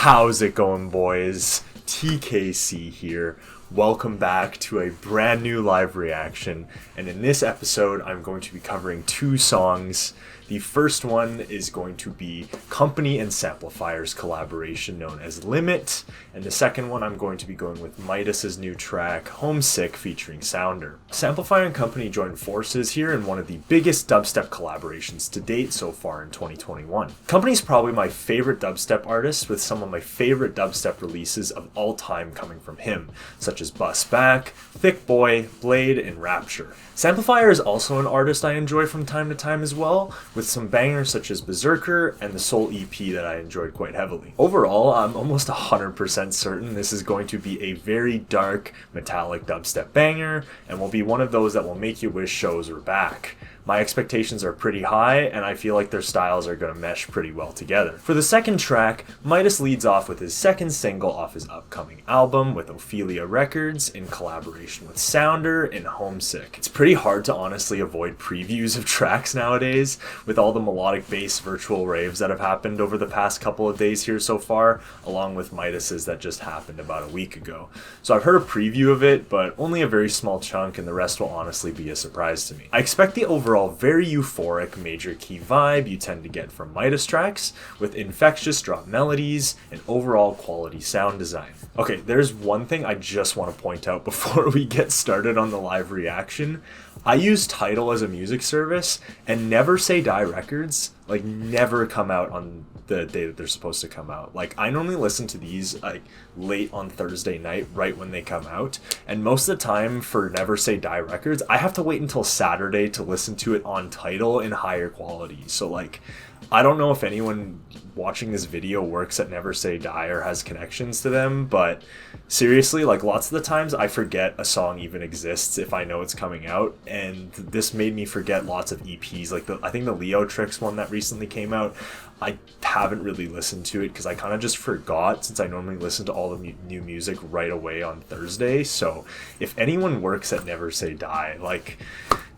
How's it going, boys? TKC here. Welcome back to a brand new live reaction, and in this episode I'm going to be covering two songs. The first one is going to be Kompany and Samplifire's collaboration known as Limit, and the second one I'm going to be going with MitiS's new track Homesick featuring SOUNDR. Samplifire and Kompany joined forces here in one of the biggest dubstep collaborations to date so far in 2021. Kompany's probably my favorite dubstep artist, with some of my favorite dubstep releases of all time coming from him, such as Bus Back, Thick Boy, Blade, and Rapture. Samplifire is also an artist I enjoy from time to time as well, with some bangers such as Berserker and the Soul EP that I enjoyed quite heavily. Overall, I'm almost 100% certain this is going to be a very dark, metallic dubstep banger, and will be one of those that will make you wish shows were back. My expectations are pretty high, and I feel like their styles are going to mesh pretty well together. For the second track, MitiS leads off with his second single off his upcoming album with Ophelia Records in collaboration with SOUNDR and Homesick. It's pretty hard to honestly avoid previews of tracks nowadays, with all the melodic bass virtual raves that have happened over the past couple of days here so far, along with MitiS's that just happened about a week ago. So I've heard a preview of it, but only a very small chunk, and the rest will honestly be a surprise to me. I expect the overall very euphoric major key vibe you tend to get from MitiS tracks, with infectious drop melodies and overall quality sound design. Okay, there's one thing I just want to point out before we get started on the live reaction. I use Tidal as a music service, and Never Say Die records never come out on the day that they're supposed to come out. I normally listen to these late on Thursday night, right when they come out, and most of the time for Never Say Die records I have to wait until Saturday to listen to it on Tidal in higher quality. So I don't know if anyone watching this video works at Never Say Die or has connections to them, but seriously, lots of the times I forget a song even exists if I know it's coming out, and this made me forget lots of EPs. I think the Leo Tricks one that recently came out, I haven't really listened to it because I kind of just forgot, since I normally listen to all the new music right away on Thursday. So if anyone works at Never Say Die,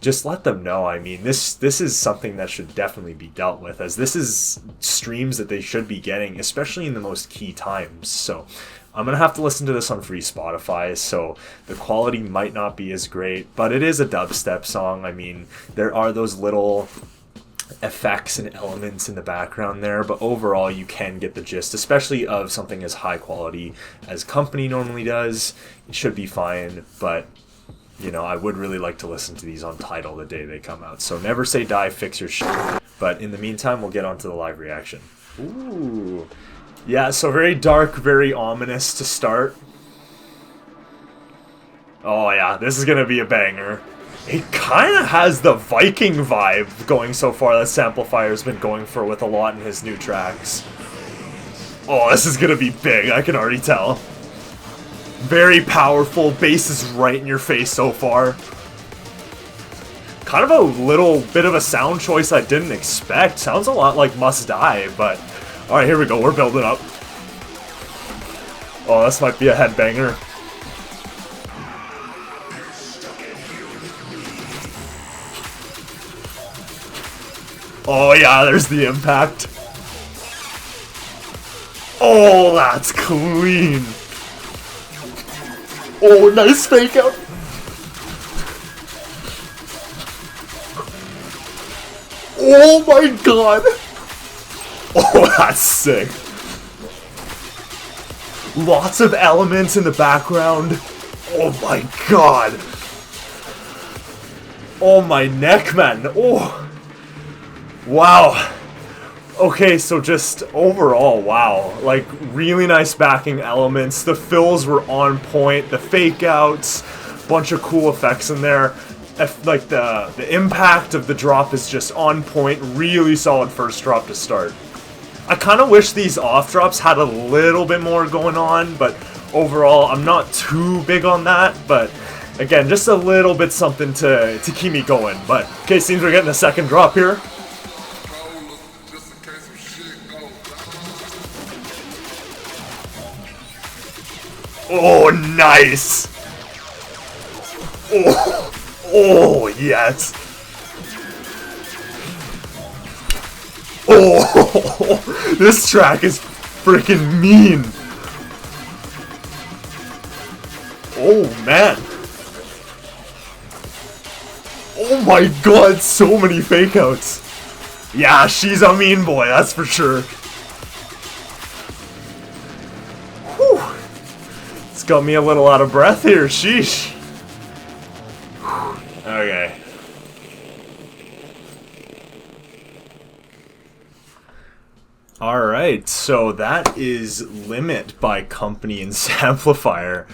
just let them know. I mean, this is something that should definitely be dealt with, as this is streams that they should be getting, especially in the most key times. So I'm gonna have to listen to this on free Spotify, so the quality might not be as great, but it is a dubstep song. I mean, there are those little effects and elements in the background there, but overall you can get the gist, especially of something as high quality as Kompany normally does. It should be fine, but I would really like to listen to these on Tidal the day they come out. So Never Say Die, fix your shit. But in the meantime, we'll get on to the live reaction. Ooh. Yeah, so very dark, very ominous to start. Oh yeah, this is gonna be a banger. It kind of has the Viking vibe going so far that Samplifire's been going for with a lot in his new tracks. Oh, this is gonna be big, I can already tell. Very powerful, bass is right in your face so far. Kind of a little bit of a sound choice I didn't expect. Sounds a lot like Must Die, but alright, here we go, we're building up. Oh, this might be a headbanger. Oh yeah, there's the impact. Oh, that's clean. Oh, nice fake out. Oh my god. Oh, that's sick. Lots of elements in the background. Oh my god. Oh, my neck, man. Oh. Wow. Okay, so just overall, wow, really nice backing elements. The fills were on point, the fake outs, bunch of cool effects in there. The impact of the drop is just on point, really solid first drop to start. I kind of wish these off drops had a little bit more going on, but overall, I'm not too big on that, but again, just a little bit something to keep me going. But okay, seems we're getting a second drop here. Oh, nice! Oh, yes! Oh, this track is freaking mean. Oh, man. Oh my god, so many fake outs. Yeah, she's a mean boy, that's for sure. Whew. It's got me a little out of breath here, sheesh. Whew. Okay. Alright, so that is Limit by Kompany and Samplifire.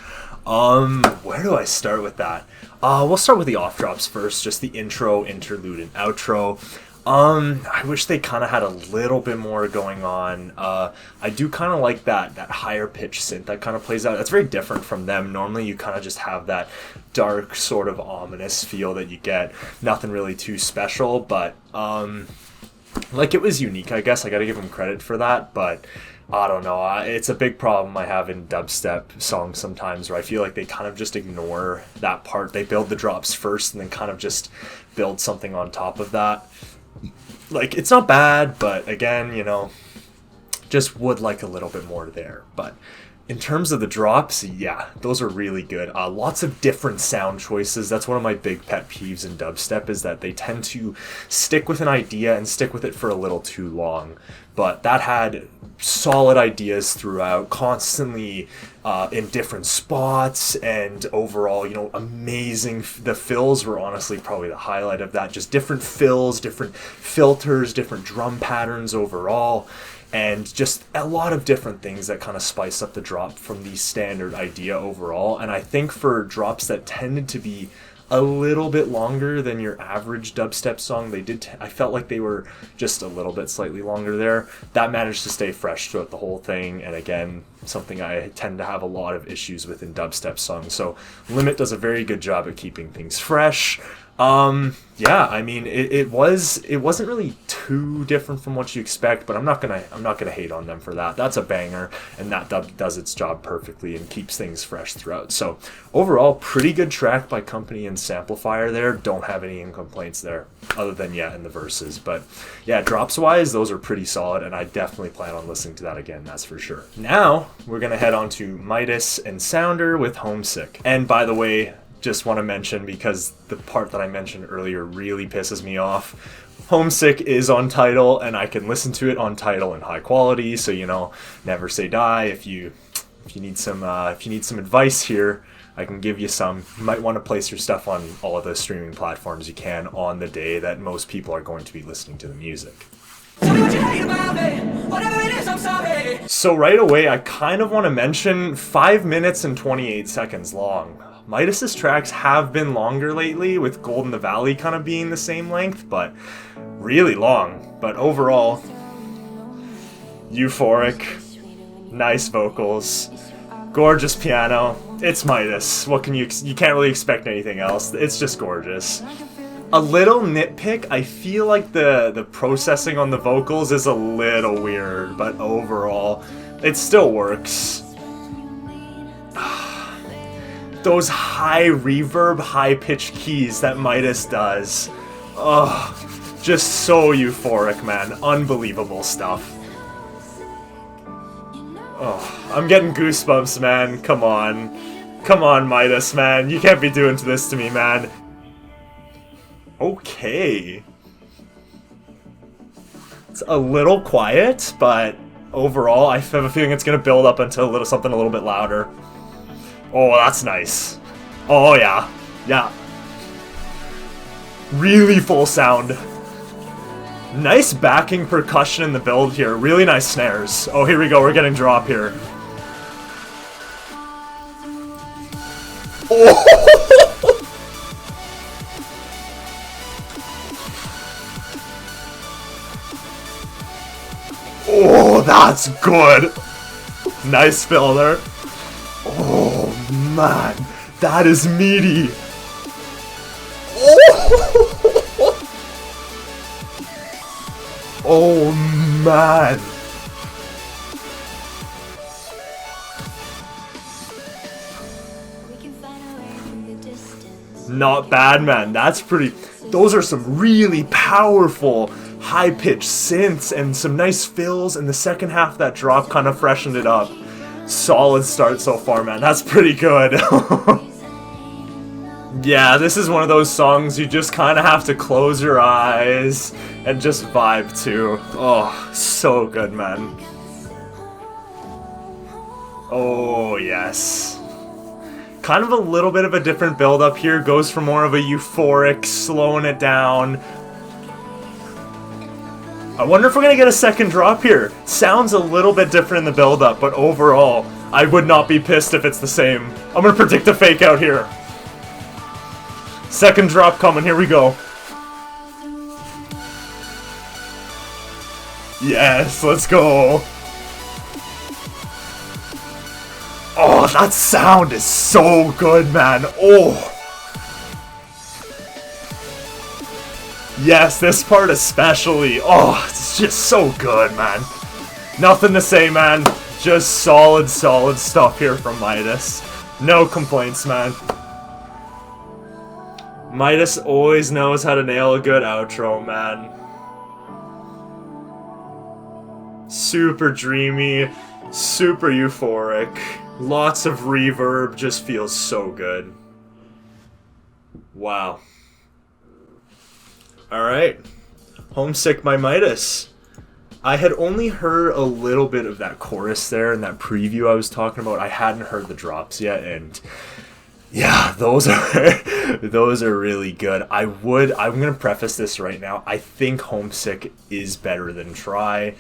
Where do I start with that? We'll start with the off drops first, just the intro, interlude, and outro. I wish they kind of had a little bit more going on. I do kind of like that higher pitch synth that kind of plays out. That's very different from them. Normally you kind of just have that dark sort of ominous feel that you get. Nothing really too special, but like, it was unique, I guess. I gotta give them credit for that, but I don't know. It's a big problem I have in dubstep songs sometimes, where I feel like they kind of just ignore that part. They build the drops first and then kind of just build something on top of that. Like, it's not bad, but again, you know, just would like a little bit more there. But in terms of the drops, yeah, those are really good. Lots of different sound choices. That's one of my big pet peeves in dubstep, is that they tend to stick with an idea and stick with it for a little too long. But that had solid ideas throughout, constantly in different spots, and overall, you know, amazing. The fills were honestly probably the highlight of that. Just different fills, different filters, different drum patterns overall. And just a lot of different things that kind of spice up the drop from the standard idea overall. And I think for drops that tended to be a little bit longer than your average dubstep song, I felt like they were just a little bit slightly longer there. That managed to stay fresh throughout the whole thing. And again, something I tend to have a lot of issues with in dubstep songs. So Limit does a very good job at keeping things fresh. Yeah, I mean, it wasn't really too different from what you expect, but I'm not gonna hate on them for that. That's a banger, and that dub does its job perfectly and keeps things fresh throughout. So overall, pretty good track by Kompany and Samplifire there. Don't have any complaints there, other than, yeah, in the verses. But yeah, drops wise, those are pretty solid, and I definitely plan on listening to that again, that's for sure. Now we're gonna head on to MitiS and SOUNDR with Homesick. And by the way, just want to mention, because the part that I mentioned earlier really pisses me off, Homesick is on Tidal, and I can listen to it on Tidal in high quality. So, you know, never say die. If you need some advice here, I can give you some. You might want to place your stuff on all of the streaming platforms you can on the day that most people are going to be listening to the music. So right away, I kind of want to mention 5 minutes and 28 seconds long. MitiS's tracks have been longer lately, with Gold in the Valley kind of being the same length, but really long. But overall, euphoric, nice vocals, gorgeous piano. It's MitiS. What can you can't really expect anything else. It's just gorgeous. A little nitpick, I feel like the processing on the vocals is a little weird, but overall, it still works. Those high reverb, high-pitched keys that MitiS does. Oh, just so euphoric, man. Unbelievable stuff. Oh, I'm getting goosebumps, man. Come on. Come on, MitiS, man. You can't be doing this to me, man. Okay. It's a little quiet, but overall, I have a feeling it's going to build up until something a little bit louder. Oh, that's nice. Oh, yeah. Yeah. Really full sound. Nice backing percussion in the build here. Really nice snares. Oh, here we go. We're getting drop here. Oh! Oh, that's good. Nice fill there. Oh, man. That is meaty. Oh, oh man. Not bad, man. That's pretty... Those are some really powerful high-pitched synths and some nice fills, and the second half that drop kind of freshened it up. Solid start so far, man. That's pretty good. Yeah, this is one of those songs you just kind of have to close your eyes and just vibe to. Oh, so good, man. Oh, yes. Kind of a little bit of a different build-up here. Goes for more of a euphoric, slowing it down. I wonder if we're going to get a second drop here. Sounds a little bit different in the build-up, but overall, I would not be pissed if it's the same. I'm going to predict a fake out here. Second drop coming, here we go. Yes, let's go. Oh, that sound is so good, man. Oh. Yes, this part especially. Oh, it's just so good, man. Nothing to say, man. Just solid stuff here from MitiS. No complaints, man. MitiS always knows how to nail a good outro, man. Super dreamy, super euphoric, lots of reverb, just feels so good. Wow. Alright, Homesick by MitiS. I had only heard a little bit of that chorus there in that preview I was talking about. I hadn't heard the drops yet, and yeah, those are really good. I'm gonna preface this right now. I think Homesick is better than Try.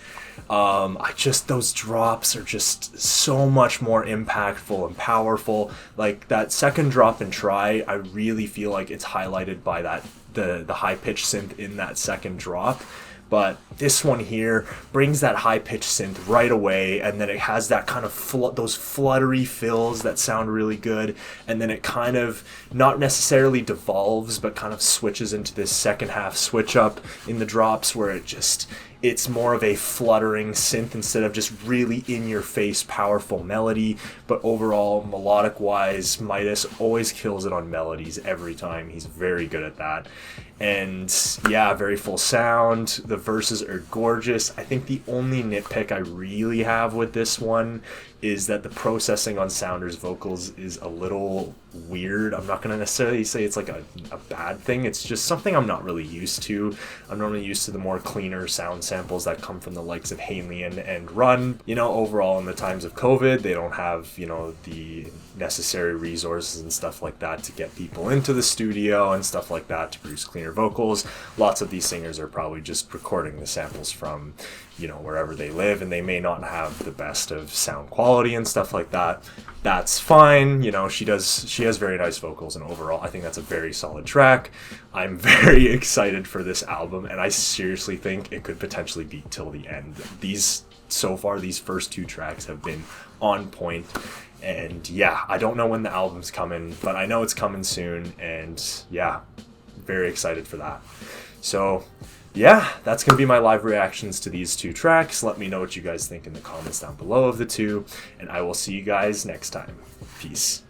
Those drops are just so much more impactful and powerful. Like that second drop in Try, I really feel like it's highlighted by that the high pitched synth in that second drop. But this one here brings that high-pitched synth right away, and then it has that kind of those fluttery fills that sound really good, and then it kind of not necessarily devolves, but kind of switches into this second half switch up in the drops where it's more of a fluttering synth instead of just really in-your-face powerful melody. But overall, melodic-wise, MitiS always kills it on melodies every time. He's very good at that. And yeah, very full sound. The verses are gorgeous. I think the only nitpick I really have with this one is that the processing on SOUNDR's vocals is a little weird. I'm not going to necessarily say it's like a bad thing. It's just something I'm not really used to. I'm normally used to the more cleaner sound samples that come from the likes of Halian and Run. You know, overall in the times of COVID, they don't have, you know, the necessary resources and stuff like that to get people into the studio and stuff like that to produce cleaner vocals. Lots of these singers are probably just recording the samples from, you know, wherever they live, and they may not have the best of sound quality and stuff like that. That's fine. You know, she has very nice vocals, and overall I think that's a very solid track. I'm very excited for this album, and I seriously think it could potentially be till the end. So far these first two tracks have been on point, and yeah, I don't know when the album's coming, but I know it's coming soon, and yeah, very excited for that. So yeah, that's going to be my live reactions to these two tracks. Let me know what you guys think in the comments down below of the two, and I will see you guys next time. Peace.